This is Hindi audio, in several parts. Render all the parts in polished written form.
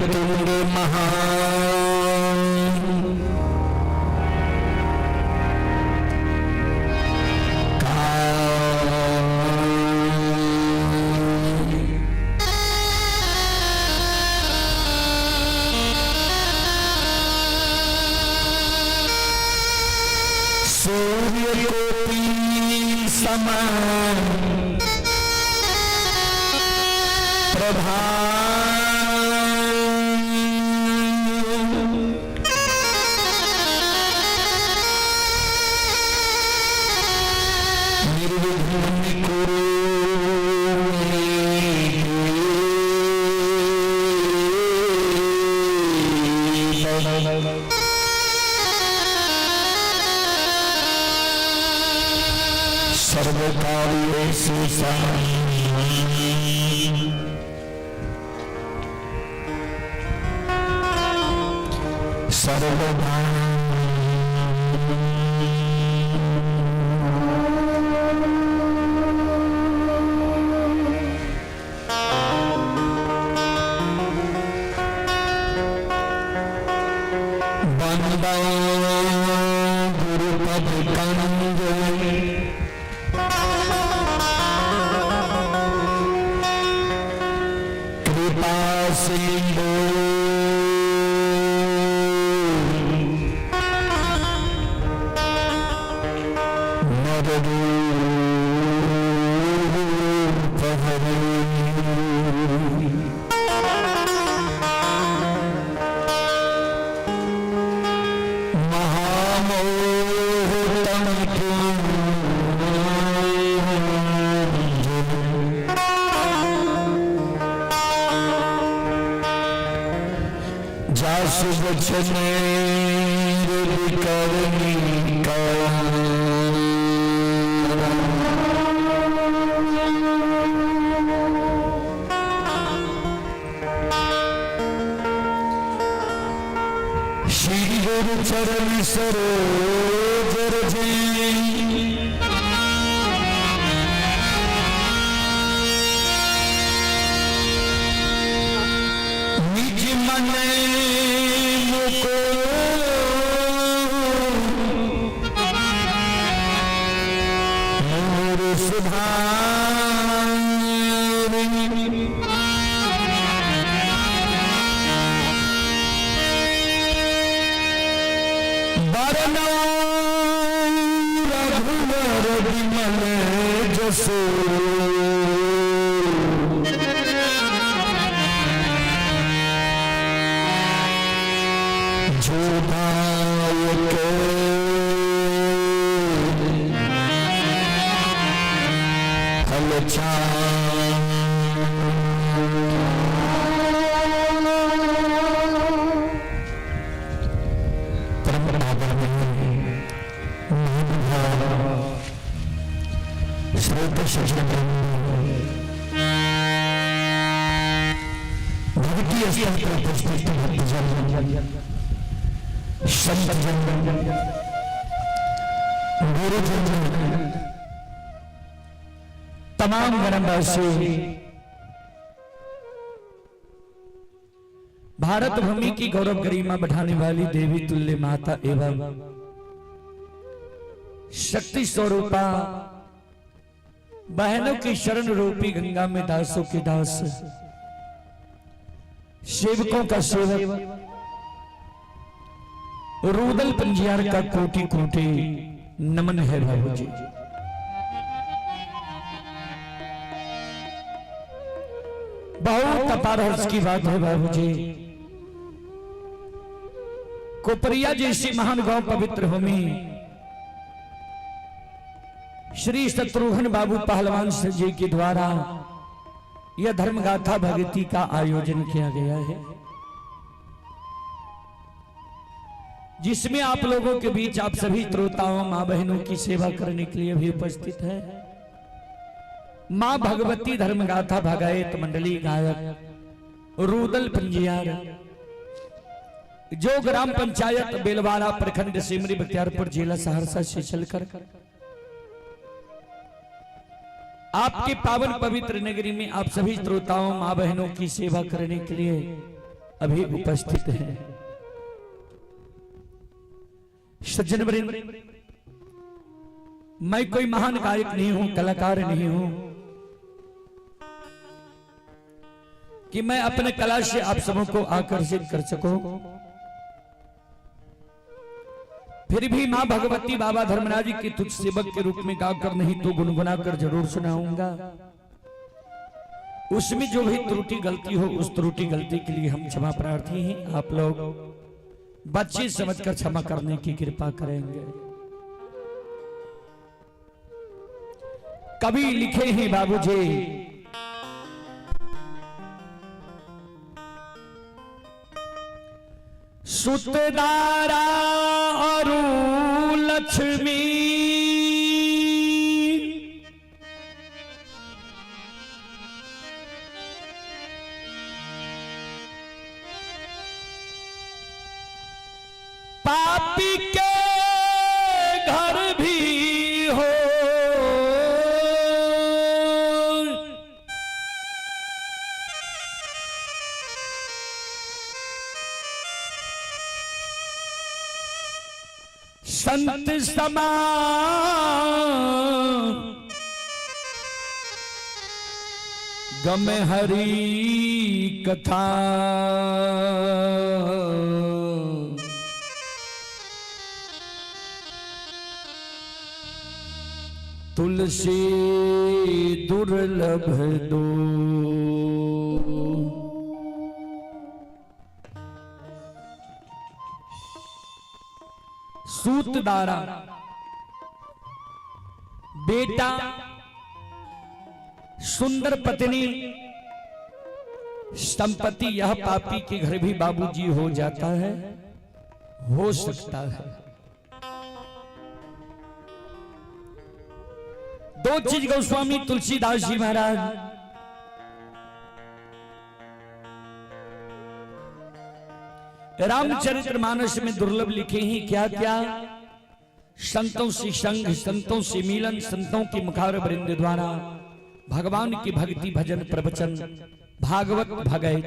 वक्रतुंड सूर्यकोटि समान प्रभा निर्विघ्नं कुरु सर्वकार्येषु सर्वदा वंदे गुरुपद कंजलि कृपा सिंधु जासु बचने करनी का श्री गुरु चरण सरोज रजे निज मन मुको मोर सुधारि बरनौ रघुवर विमल जसो जो दायक फल श्रोत सज्जन भक्ति स्तर पर उपस्थित भक्तजन संत जन गुरुजन तमाम ग्रामवासी भारत भूमि की गौरव गरिमा बढ़ाने वाली देवी तुल्य माता एवं शक्ति स्वरूपा बहनों की शरण रूपी गंगा में दासों के दास सेवकों का सेवक रूदल पंजियार का कोटि कोटि नमन है बाबू जी। बहुत अपार हर्ष की बात है बाबू जी। कोपरिया जैसी महान गांव पवित्र भूमि श्री शत्रुघ्न बाबू पहलवान जी के द्वारा यह धर्मगाथा भक्ति का आयोजन किया गया है, जिसमें आप लोगों के बीच आप सभी श्रोताओं मां बहनों की सेवा करने के लिए भी उपस्थित है। मां भगवती धर्मगाथा भगायत मंडली गायक रूदल पंजियार, जो ग्राम पंचायत बेलवाड़ा प्रखंड सिमरी बख्तियारपुर जिला सहरसा से चलकर आपके पावन पवित्र नगरी में आप सभी श्रोताओं मां बहनों की सेवा करने के लिए अभी उपस्थित हैं। सज्जन वृंद, मैं कोई महान गायक नहीं हूं, कलाकार नहीं हूं कि मैं अपने कला से आप सबों को आकर्षित कर सकूं। फिर भी मां भगवती बाबा धर्मराज जी के तुझ सेवक के रूप में गाकर नहीं तो गुनगुना कर जरूर सुनाऊंगा। उसमें जो भी त्रुटि गलती हो, उस त्रुटि गलती के लिए हम क्षमा प्रार्थी हैं। आप लोग बच्चे समझकर क्षमा करने की कृपा करेंगे। कवि लिखे हैं बाबूजी, सुतदारा और लक्ष्मी पापी के घर भी हो, संत समान गम हरि कथा, तुलसी दुर्लभ दो। सूतदारा बेटा, सुंदर पत्नी, संपत्ति, यह पापी के घर भी बाबूजी हो जाता है, हो सकता है। दो चीज गोस्वामी तुलसीदास जी महाराज रामचरितमानस में दुर्लभ लिखे हैं। क्या क्या? संतों से संग, संतों से मिलन, संतों की मुखार वृंद द्वारा भगवान की भक्ति, भजन, प्रवचन, भागवत भगत,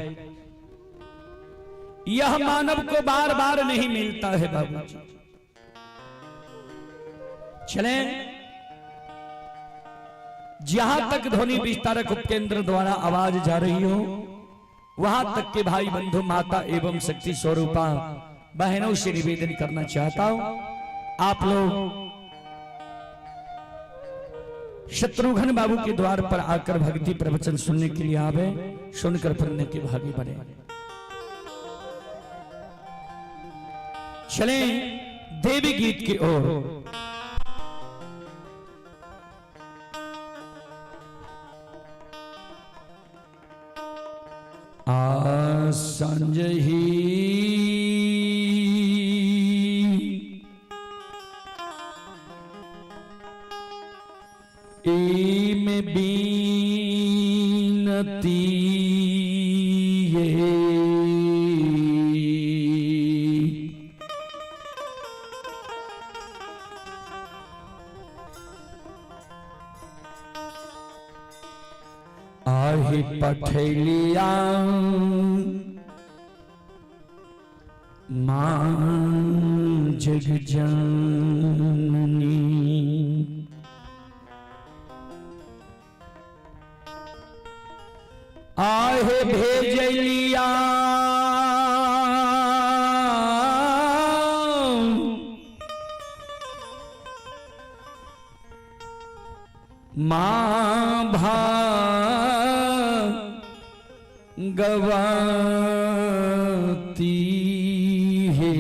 यह मानव को बार बार नहीं मिलता है बाबूजी। चले, जहां तक ध्वनि विस्तारक उपकेंद्र द्वारा आवाज जा रही हो, वहां तक के भाई बंधु, माता एवं शक्ति स्वरूपा बहनों से निवेदन करना चाहता हूं, आप लोग शत्रुघ्न बाबू के द्वार पर आकर भक्ति प्रवचन सुनने के लिए आवे, सुनकर पुण्य के भागी बने। चलें देवी गीत की ओर। संजही में बीनती आही पठलिया मां जग जननी, आहे भेजलिया मां भागवती है,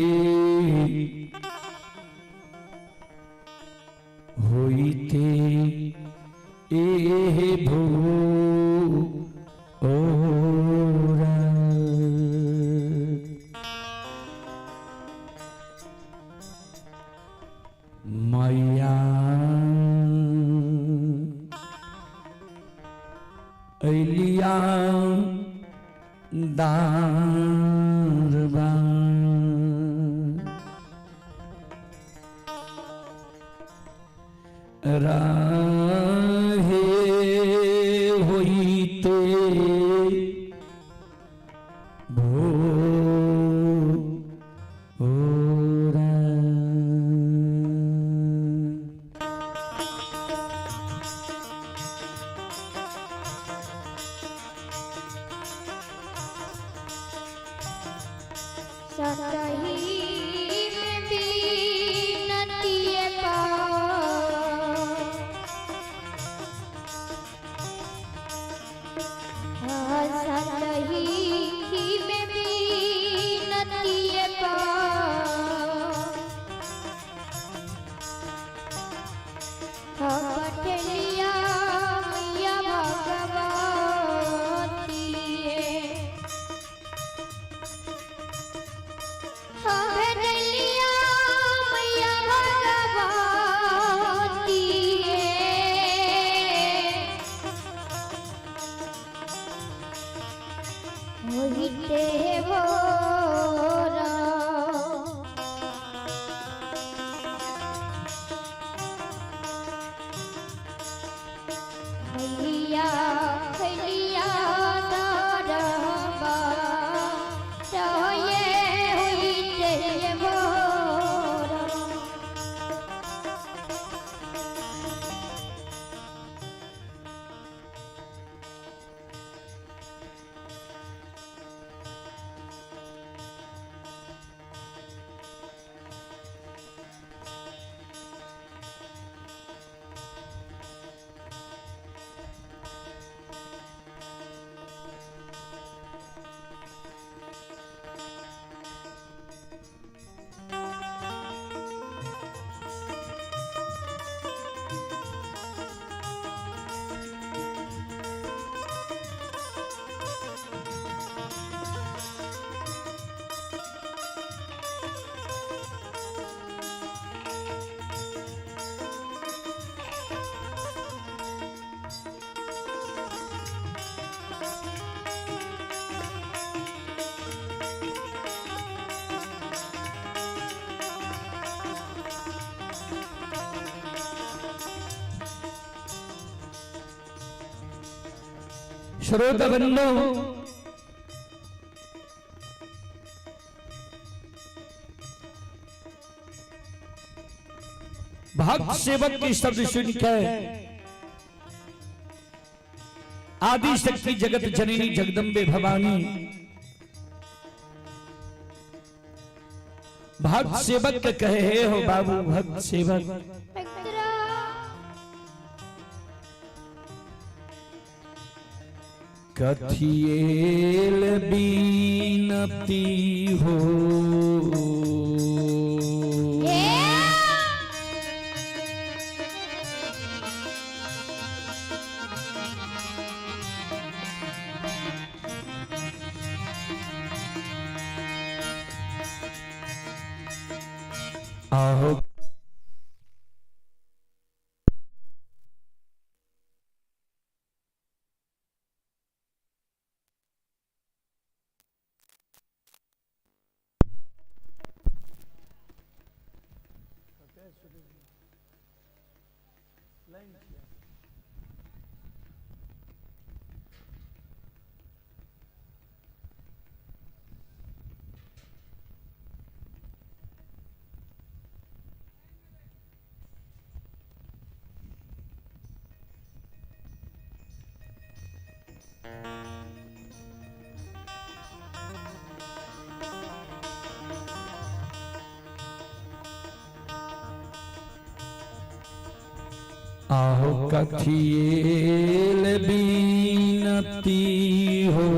होइते एह भू ओरा, मैया अलिया दारबा, राहे होइते भो हैया हैया दारबा रहे हुई तेरे मोर श्रोता बंधु, भक्त सेवक की शब्द सुनकर आदि शक्ति जगत जननी जगदम्बे भवानी भक्त सेवक के कहे हे हो बाबू भक्त सेवक कथिएल बीनती हो आहो आहो कथिएल बीनती हो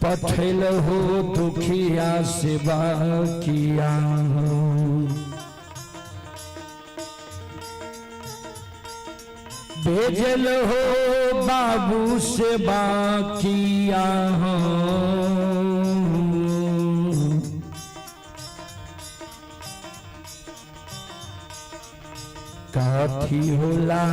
पठल हो दुखिया सेवा किया हो भेजल हो बाबू से बाकिया हो काथी होला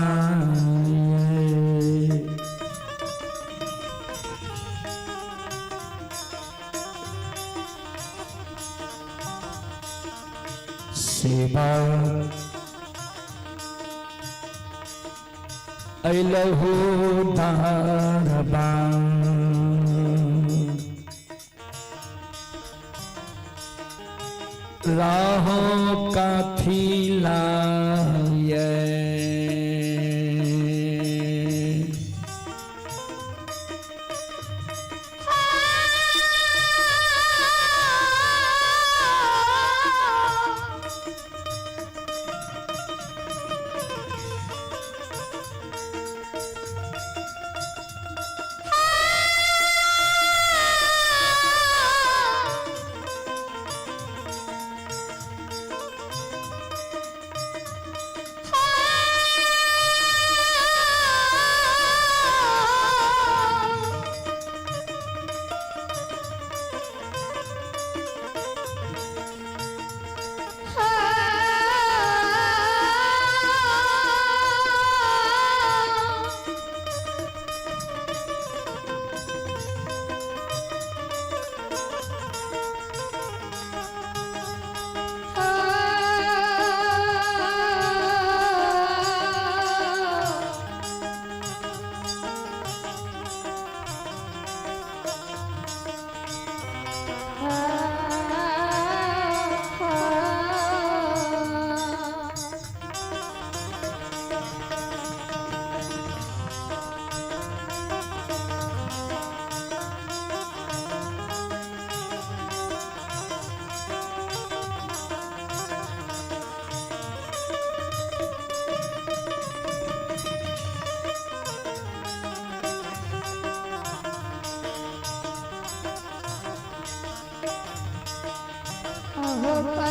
सेवा अइलहु दारबा राहो काथी लाये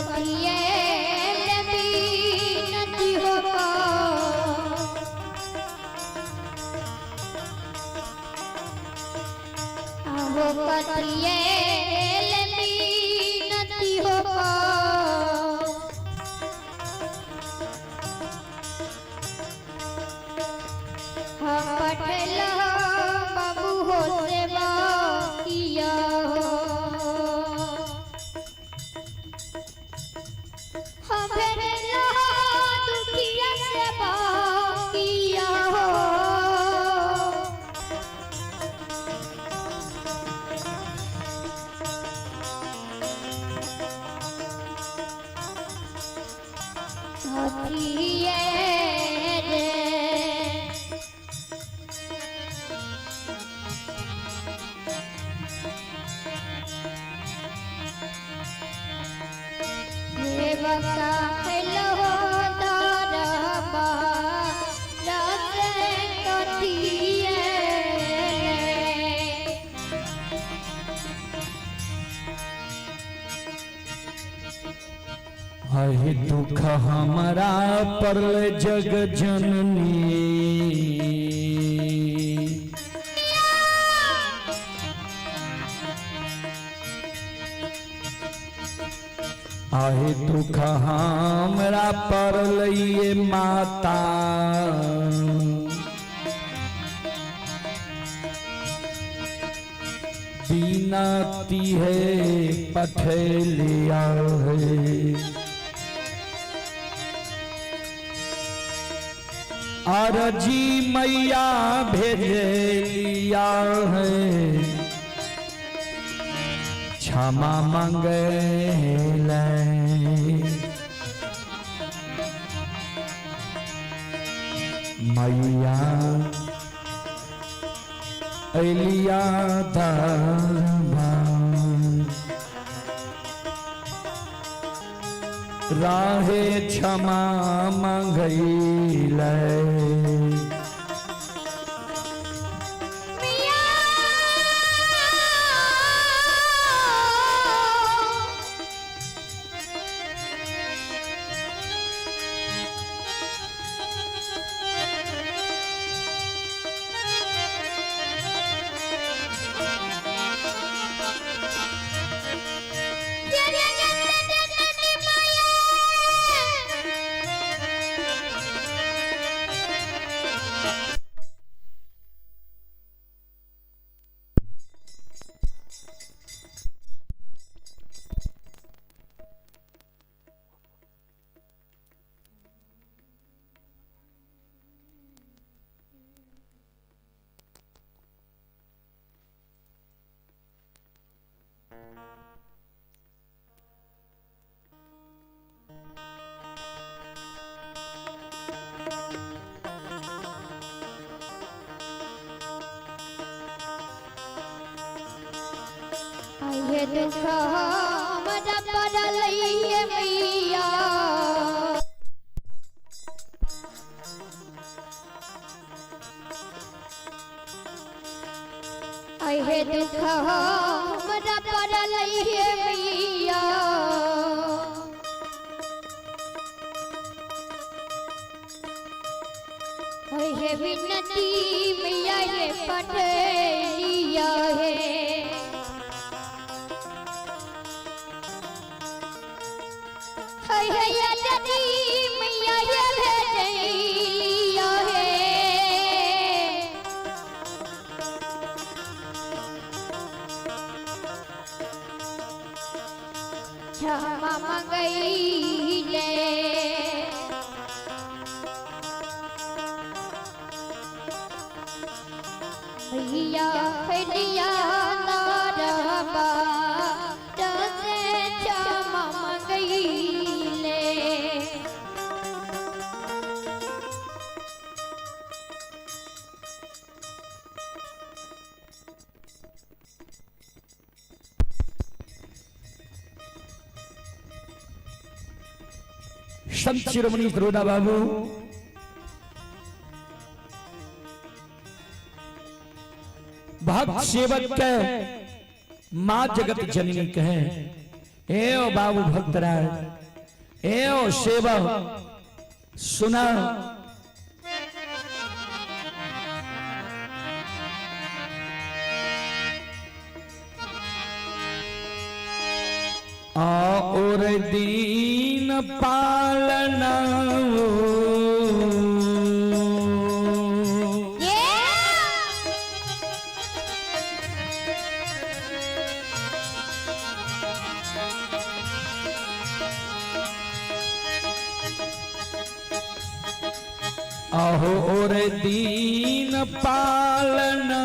कथिए नदी हो हो कथिए नदी हो हम पठल बाबू हो सेवा किया हो हम दुखिया सेवा किया हो कथिए सेवका हेलो दरबा रस कथिए है दुख हमारा परल जग जननी आहे दुख हमरा परल ये माता बीनाती है पठेलिया है आरजी मैया भेजे लिया है क्षमा मांगे मैया एलिया राहे क्षमा मांगैले ये दुख हमरा पड़ल ये मैया ये दुख हमरा पड़ल ये मैया ये विनती मैया ये पठलिया है मैया ये भेजिया है क्षमा मांगैले मैया भेजिया दरबा क्षमा मांगैले संत शिरोमणि द्रोदा बाबू भक्त सेवक के माँ जगत जननी कहे ए ओ बाबू भक्तराज, ए ओ सेवक, सुना और दीन पालना अहो और दीन पालना